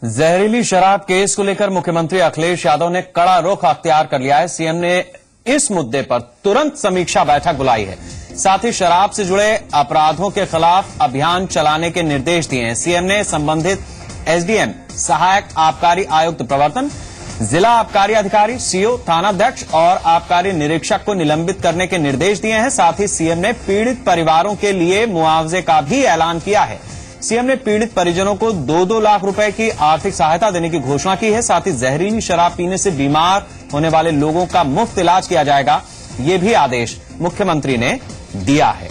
जहरीली शराब केस को लेकर मुख्यमंत्री अखिलेश यादव ने कड़ा रुख अख्तियार कर लिया है। सीएम ने इस मुद्दे पर तुरंत समीक्षा बैठक बुलाई है। साथ ही शराब से जुड़े अपराधों के खिलाफ अभियान चलाने के निर्देश दिए हैं। सीएम ने संबंधित एसडीएम, सहायक आबकारी आयुक्त प्रवर्तन, जिला आबकारी अधिकारी, सीओ, थानाध्यक्ष और आबकारी निरीक्षक को निलंबित करने के निर्देश दिए हैं। साथ ही सीएम ने पीड़ित परिवारों के लिए मुआवजे का भी ऐलान किया है। सीएम ने पीड़ित परिजनों को 2-2 लाख रुपए की आर्थिक सहायता देने की घोषणा की है। साथ ही जहरीली शराब पीने से बीमार होने वाले लोगों का मुफ्त इलाज किया जाएगा, ये भी आदेश मुख्यमंत्री ने दिया है।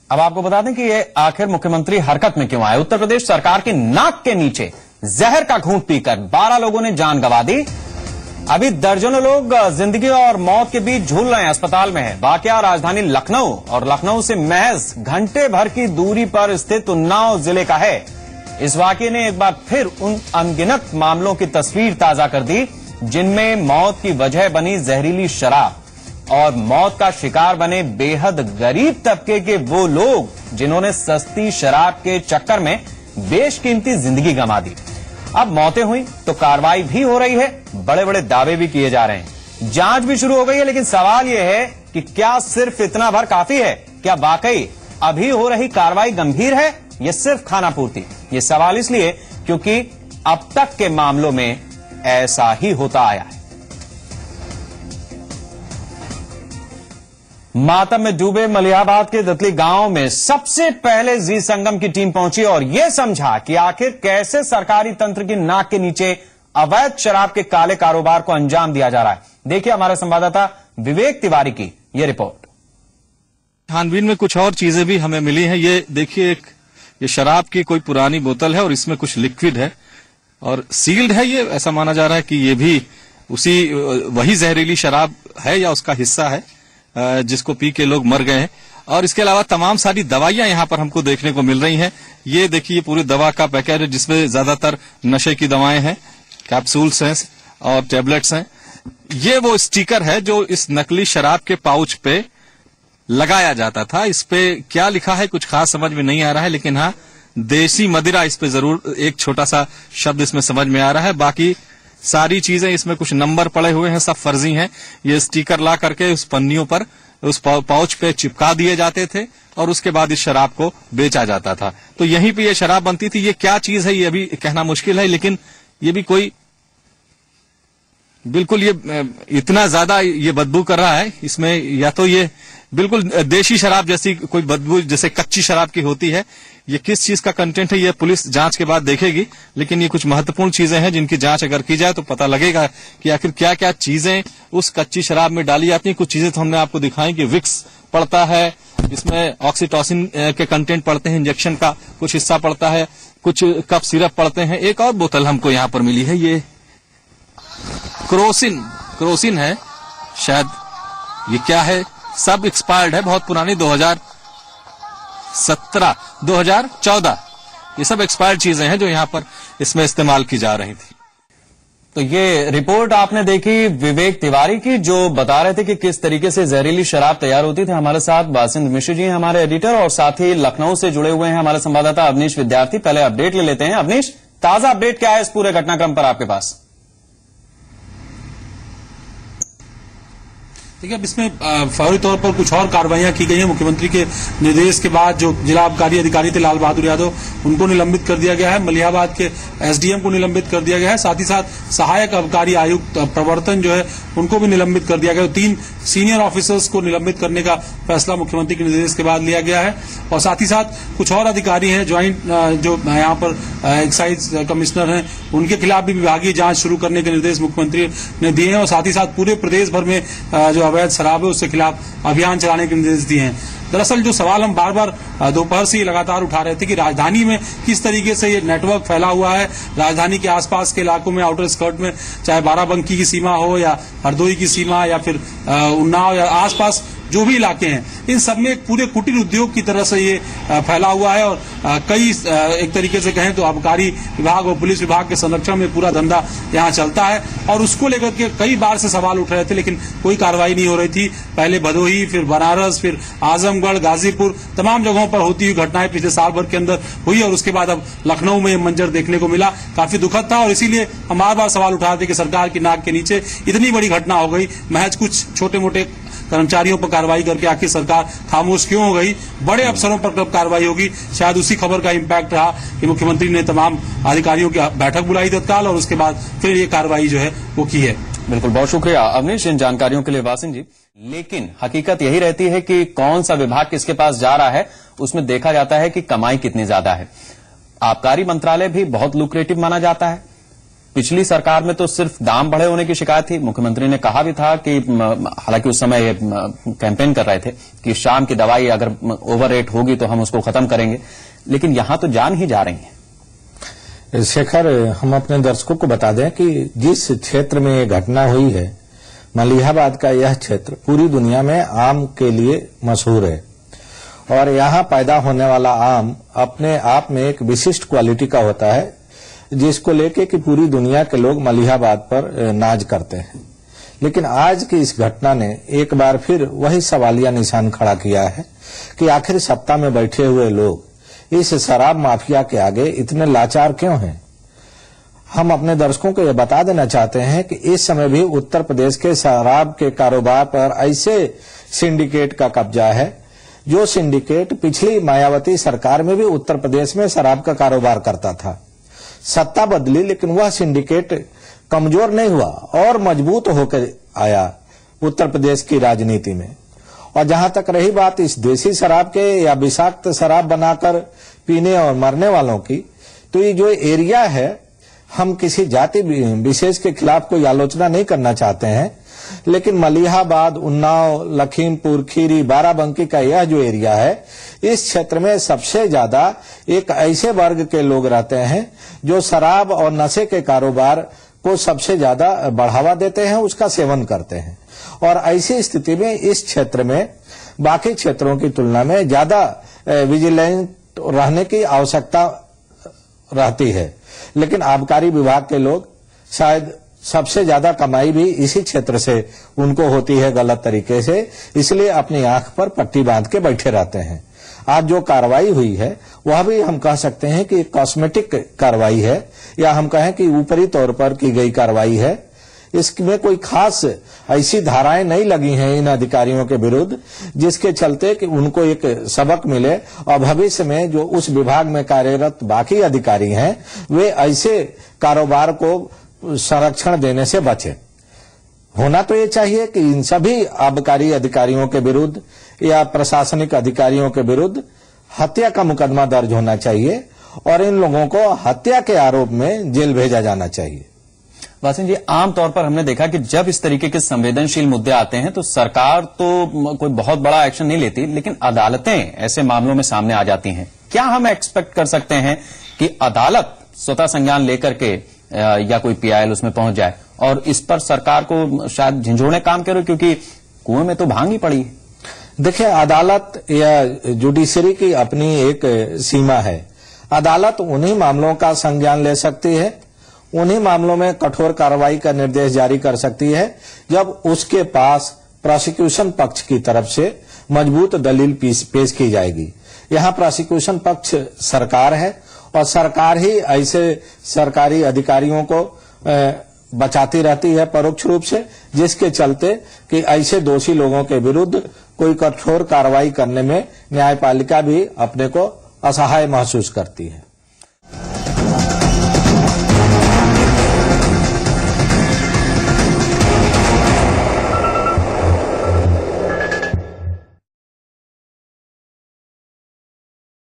अब आपको बता दें कि ये आखिर मुख्यमंत्री हरकत में क्यों आए। उत्तर प्रदेश सरकार की नाक के नीचे जहर का घूंट पीकर 12 लोगों ने जान गंवा दी। अभी दर्जनों लोग जिंदगी और मौत के बीच झूल रहे हैं, अस्पताल में है। वाकया राजधानी लखनऊ और लखनऊ से महज घंटे भर की दूरी पर स्थित उन्नाव जिले का है। इस वाकये ने एक बार फिर उन अनगिनत मामलों की तस्वीर ताजा कर दी जिनमें मौत की वजह बनी जहरीली शराब और मौत का शिकार बने बेहद गरीब तबके के वो लोग जिन्होंने सस्ती शराब के चक्कर में बेशकीमती जिंदगी गंवा दी। अब मौतें हुई तो कार्रवाई भी हो रही है, बड़े बड़े दावे भी किए जा रहे हैं, जांच भी शुरू हो गई है। लेकिन सवाल यह है कि क्या सिर्फ इतना भर काफी है? क्या वाकई अभी हो रही कार्रवाई गंभीर है या सिर्फ खानापूर्ति? ये सवाल इसलिए क्योंकि अब तक के मामलों में ऐसा ही होता आया है। मातम में डूबे मलिहाबाद के दतली गांव में सबसे पहले जी संगम की टीम पहुंची और यह समझा कि आखिर कैसे सरकारी तंत्र की नाक के नीचे अवैध शराब के काले कारोबार को अंजाम दिया जा रहा है। देखिए हमारे संवाददाता विवेक तिवारी की यह रिपोर्ट। छानबीन में कुछ और चीजें भी हमें मिली हैं। ये देखिए, ये शराब की कोई पुरानी बोतल है और इसमें कुछ लिक्विड है और सील्ड है। ये ऐसा माना जा रहा है कि ये भी वही जहरीली शराब है या उसका हिस्सा है जिसको पी के लोग मर गए हैं। और इसके अलावा तमाम सारी दवाइयां यहां पर हमको देखने को मिल रही हैं। ये देखिए पूरी दवा का पैकेट है जिसमें ज्यादातर नशे की दवाएं हैं, कैप्सूल्स हैं और टेबलेट्स हैं। ये वो स्टिकर है जो इस नकली शराब के पाउच पे लगाया जाता था। इस पे क्या लिखा है कुछ खास समझ में नहीं आ रहा है, लेकिन हाँ देसी मदिरा इस पे जरूर एक छोटा सा शब्द इसमें समझ में आ रहा है। बाकी सारी चीजें इसमें कुछ नंबर पड़े हुए हैं, सब फर्जी हैं। ये स्टिकर ला करके उस पन्नियों पर उस पाउच पे चिपका दिए जाते थे और उसके बाद इस शराब को बेचा जाता था। तो यहीं पे ये शराब बनती थी। ये क्या चीज है ये अभी कहना मुश्किल है, लेकिन ये भी कोई बिल्कुल ये इतना ज्यादा ये बदबू कर रहा है इसमें, या तो ये बिल्कुल देशी शराब जैसी कोई बदबू जैसे कच्ची शराब की होती है। ये किस चीज का कंटेंट है ये पुलिस जांच के बाद देखेगी, लेकिन ये कुछ महत्वपूर्ण चीजें हैं जिनकी जांच अगर की जाए तो पता लगेगा कि आखिर क्या क्या चीजें उस कच्ची शराब में डाली जाती हैं। कुछ चीजें तो हमने आपको दिखाई कि विक्स पड़ता है, इसमें ऑक्सीटोसिन के कंटेंट पड़ते हैं, इंजेक्शन का कुछ हिस्सा पड़ता है, कुछ कप सिरप पड़ते हैं। एक और बोतल हमको यहाँ पर मिली है, ये क्रोसिन है शायद। ये क्या है? सब एक्सपायर्ड है, बहुत पुरानी 2017, 2014 ये सब एक्सपायर्ड चीजें हैं जो यहां पर इसमें इस्तेमाल की जा रही थी। तो ये रिपोर्ट आपने देखी विवेक तिवारी की, जो बता रहे थे कि किस तरीके से जहरीली शराब तैयार होती थी। हमारे साथ बासिंद मिश्र जी हैं हमारे एडिटर, और साथ ही लखनऊ से जुड़े हुए हैं हमारे संवाददाता अवनीश विद्यार्थी। पहले अपडेट ले लेते हैं। अवनीश, ताजा अपडेट क्या है इस पूरे घटनाक्रम पर आपके पास? देखिए, अब इसमें फौरी तौर पर कुछ और कार्रवाइयां की गई हैं। मुख्यमंत्री के निर्देश के बाद जो जिला आबकारी अधिकारी थे लाल बहादुर यादव, उनको निलंबित कर दिया गया है। मलिहाबाद के एसडीएम को निलंबित कर दिया गया है। साथ ही साथ सहायक आबकारी आयुक्त प्रवर्तन जो है उनको भी निलंबित कर दिया गया है। 3 सीनियर ऑफिसर्स को निलंबित करने का फैसला मुख्यमंत्री के निर्देश के बाद लिया गया है। और साथ ही साथ कुछ और अधिकारी हैं ज्वाइंट जो यहाँ पर एक्साइज कमिश्नर हैं, उनके खिलाफ भी विभागीय जांच शुरू करने के निर्देश मुख्यमंत्री ने दिए हैं। और साथ ही साथ पूरे प्रदेश भर में जो अवैध शराब है उसके खिलाफ अभियान चलाने के निर्देश दिए हैं। दरअसल जो सवाल हम बार बार दोपहर से लगातार उठा रहे थे कि राजधानी में किस तरीके से ये नेटवर्क फैला हुआ है। राजधानी के आसपास के इलाकों में, आउटर स्कर्ट में, चाहे बाराबंकी की सीमा हो या हरदोई की सीमा या फिर उन्नाव या आसपास जो भी इलाके हैं, इन सब में एक पूरे कुटीर उद्योग की तरह से ये फैला हुआ है। और कई एक तरीके से कहें तो आबकारी विभाग और पुलिस विभाग के संरक्षण में पूरा धंधा यहाँ चलता है। और उसको लेकर के कई बार से सवाल उठ रहे थे, लेकिन कोई कार्रवाई नहीं हो रही थी। पहले भदोही, फिर बनारस, फिर आजमगढ़, गाजीपुर, तमाम जगहों पर होती हुई घटनाएं पिछले साल भर के अंदर हुई और उसके बाद अब लखनऊ में ये मंजर देखने को मिला। काफी दुखद था और इसीलिए हम बार बार सवाल उठा रहे थे कि सरकार की नाक के नीचे इतनी बड़ी घटना हो गई, महज कुछ छोटे मोटे कर्मचारियों पर कार्रवाई करके आखिर सरकार खामोश क्यों हो गई? बड़े अफसरों पर कब कार्रवाई होगी? शायद उसी खबर का इम्पैक्ट रहा कि मुख्यमंत्री ने तमाम अधिकारियों की बैठक बुलाई तत्काल और उसके बाद फिर ये कार्रवाई जो है वो की है। बिल्कुल, बहुत शुक्रिया अवनीश इन जानकारियों के लिए वासिन जी। लेकिन हकीकत यही रहती है कि कौन सा विभाग किसके पास जा रहा है, उसमें देखा जाता है कि कमाई कितनी ज्यादा है। आबकारी मंत्रालय भी बहुत लुक्रेटिव माना जाता है। पिछली सरकार में तो सिर्फ दाम बढ़े होने की शिकायत थी। मुख्यमंत्री ने कहा भी था कि हालांकि उस समय कैंपेन कर रहे थे कि शाम की दवाई अगर ओवर रेट होगी तो हम उसको खत्म करेंगे, लेकिन यहां तो जान ही जा रही है। शेखर, हम अपने दर्शकों को बता दें कि जिस क्षेत्र में ये घटना हुई है, मलिहाबाद का यह क्षेत्र पूरी दुनिया में आम के लिए मशहूर है और यहाँ पैदा होने वाला आम अपने आप में एक विशिष्ट क्वालिटी का होता है, जिसको लेके कि पूरी दुनिया के लोग मलिहाबाद पर नाज करते हैं। लेकिन आज की इस घटना ने एक बार फिर वही सवालिया निशान खड़ा किया है कि आखिर सत्ता में बैठे हुए लोग इस शराब माफिया के आगे इतने लाचार क्यों हैं। हम अपने दर्शकों को यह बता देना चाहते हैं कि इस समय भी उत्तर प्रदेश के शराब के कारोबार पर ऐसे सिंडिकेट का कब्जा है जो सिंडिकेट पिछली मायावती सरकार में भी उत्तर प्रदेश में शराब का कारोबार करता था। सत्ता बदली लेकिन वह सिंडिकेट कमजोर नहीं हुआ और मजबूत होकर आया उत्तर प्रदेश की राजनीति में। और जहां तक रही बात इस देसी शराब के या विषाक्त शराब बनाकर पीने और मरने वालों की, तो ये जो एरिया है, हम किसी जाति विशेष के खिलाफ कोई आलोचना नहीं करना चाहते हैं, लेकिन मलिहाबाद, उन्नाव, लखीमपुर खीरी, बाराबंकी का यह जो एरिया है, इस क्षेत्र में सबसे ज्यादा एक ऐसे वर्ग के लोग रहते हैं जो शराब और नशे के कारोबार को सबसे ज्यादा बढ़ावा देते हैं, उसका सेवन करते हैं। और ऐसी स्थिति में इस क्षेत्र में बाकी क्षेत्रों की तुलना में ज्यादा विजिलेंट रहने की आवश्यकता रहती है। लेकिन आबकारी विभाग के लोग शायद सबसे ज्यादा कमाई भी इसी क्षेत्र से उनको होती है गलत तरीके से, इसलिए अपनी आंख पर पट्टी बांध के बैठे रहते हैं। आज जो कार्रवाई हुई है वह भी हम कह सकते हैं कि कॉस्मेटिक कार्रवाई है या हम कहें कि ऊपरी तौर पर की गई कार्रवाई है। इसमें कोई खास ऐसी धाराएं नहीं लगी हैं इन अधिकारियों के विरुद्ध जिसके चलते कि उनको एक सबक मिले और भविष्य में जो उस विभाग में कार्यरत बाकी अधिकारी हैं वे ऐसे कारोबार को संरक्षण देने से बचे। होना तो ये चाहिए कि इन सभी आबकारी अधिकारियों के विरुद्ध या प्रशासनिक अधिकारियों के विरुद्ध हत्या का मुकदमा दर्ज होना चाहिए और इन लोगों को हत्या के आरोप में जेल भेजा जाना चाहिए। वासिन जी, आमतौर पर हमने देखा कि जब इस तरीके के संवेदनशील मुद्दे आते हैं तो सरकार तो कोई बहुत बड़ा एक्शन नहीं लेती, लेकिन अदालतें ऐसे मामलों में सामने आ जाती हैं। क्या हम एक्सपेक्ट कर सकते हैं कि अदालत स्वतः संज्ञान लेकर के या कोई पीआईएल उसमें पहुंच जाए और इस पर सरकार को शायद झिझोड़ने काम करे, क्योंकि कुएं में तो भांग ही पड़ी है। देखिए, अदालत या जुडिशरी की अपनी एक सीमा है। अदालत उन्हीं मामलों का संज्ञान ले सकती है, उन्हीं मामलों में कठोर कार्रवाई का निर्देश जारी कर सकती है जब उसके पास प्रोसिक्यूशन पक्ष की तरफ से मजबूत दलील पेश की जाएगी। यहाँ प्रोसिक्यूशन पक्ष सरकार है और सरकार ही ऐसे सरकारी अधिकारियों को बचाती रहती है परोक्ष रूप से, जिसके चलते कि ऐसे दोषी लोगों के विरुद्ध कोई कठोर कार्रवाई करने में न्यायपालिका भी अपने को असहाय महसूस करती है।